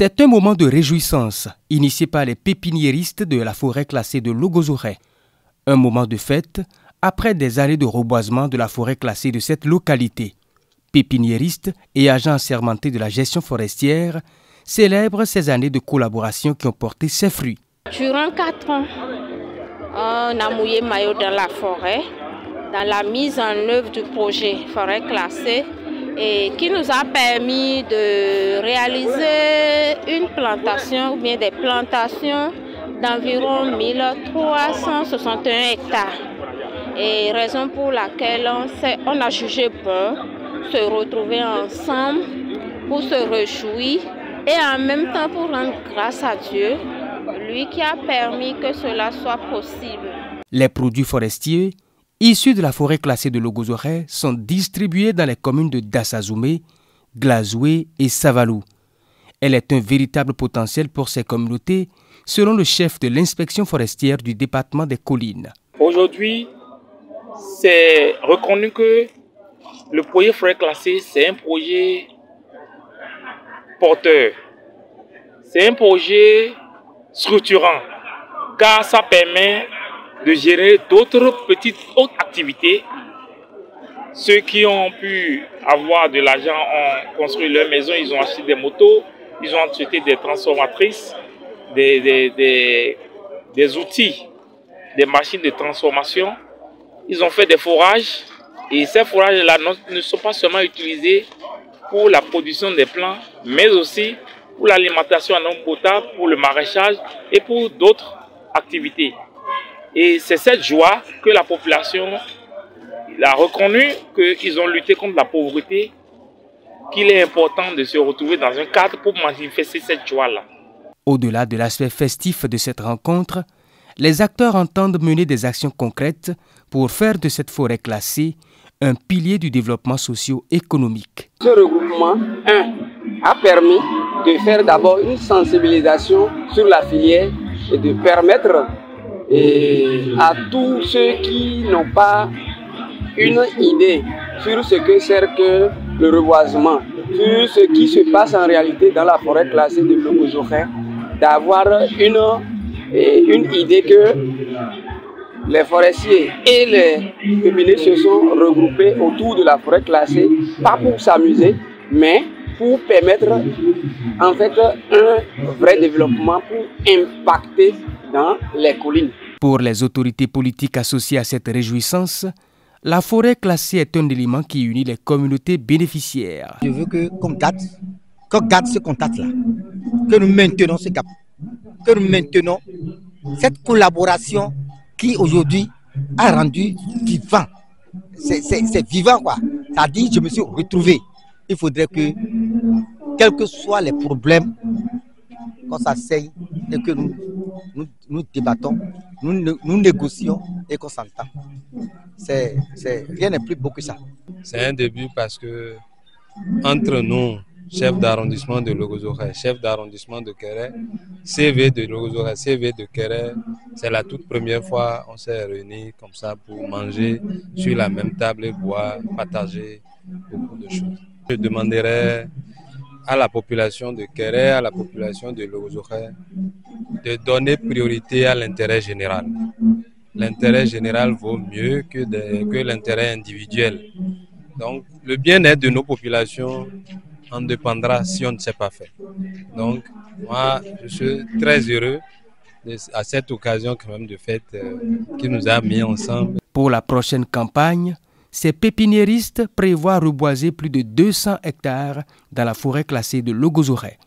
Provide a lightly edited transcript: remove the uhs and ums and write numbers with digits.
C'est un moment de réjouissance initié par les pépiniéristes de la forêt classée de Logozoré. Un moment de fête après des années de reboisement de la forêt classée de cette localité. Pépiniéristes et agents assermentés de la gestion forestière célèbrent ces années de collaboration qui ont porté ses fruits. Durant 4 ans, on a mouillé maillot dans la forêt, dans la mise en œuvre du projet forêt classée, et qui nous a permis de réaliser une plantation ou bien des plantations d'environ 1361 hectares. Et raison pour laquelle on a jugé bon se retrouver ensemble pour se réjouir et en même temps pour rendre grâce à Dieu, lui qui a permis que cela soit possible. Les produits forestiers issus de la forêt classée de Logozoré sont distribués dans les communes de Dassazoumé, Glazoué et Savalou. Elle est un véritable potentiel pour ces communautés, selon le chef de l'inspection forestière du département des Collines. Aujourd'hui, c'est reconnu que le projet forêt classée, c'est un projet porteur. C'est un projet structurant, car ça permet de gérer d'autres petites autres activités. Ceux qui ont pu avoir de l'argent ont construit leur maison, ils ont acheté des motos, ils ont acheté des transformatrices, des outils, des machines de transformation. Ils ont fait des forages et ces forages-là ne sont pas seulement utilisés pour la production des plants, mais aussi pour l'alimentation en eau potable, pour le maraîchage et pour d'autres activités. Et c'est cette joie que la population a reconnu, qu'ils ont lutté contre la pauvreté, qu'il est important de se retrouver dans un cadre pour manifester cette joie-là. Au-delà de l'aspect festif de cette rencontre, les acteurs entendent mener des actions concrètes pour faire de cette forêt classée un pilier du développement socio-économique. Ce regroupement, a permis de faire d'abord une sensibilisation sur la filière et de permettre à tous ceux qui n'ont pas une idée sur ce que c'est que le reboisement, sur ce qui se passe en réalité dans la forêt classée de Logozoré, d'avoir une idée que les forestiers et les pépiniéristes se sont regroupés autour de la forêt classée, pas pour s'amuser, mais pour permettre en fait un vrai développement, pour impacter dans les collines. Pour les autorités politiques associées à cette réjouissance, la forêt classée est un élément qui unit les communautés bénéficiaires. Je veux qu'on garde ce contact-là, que nous maintenons ce cap, que nous maintenons cette collaboration qui aujourd'hui a rendu vivant. C'est vivant quoi. Ça dit, je me suis retrouvé. Il faudrait que, quels que soient les problèmes, qu'on s'asseye et que nous débattons, nous négocions et qu'on s'entend. Rien n'est plus beau que ça. C'est un début parce que entre nous, chef d'arrondissement de Logozoré, chef d'arrondissement de Kéré, CV de Logozoré, CV de Kéré, c'est la toute première fois qu'on s'est réunis comme ça pour manger sur la même table et boire, partager beaucoup de choses. Je demanderais à la population de Kéré, à la population de Logozoré, de donner priorité à l'intérêt général. L'intérêt général vaut mieux que l'intérêt individuel. Donc, le bien-être de nos populations en dépendra si on ne sait pas faire. Donc, moi, je suis très heureux à cette occasion quand même de fête qui nous a mis ensemble. Pour la prochaine campagne, ces pépiniéristes prévoient reboiser plus de 200 hectares dans la forêt classée de Logozoré.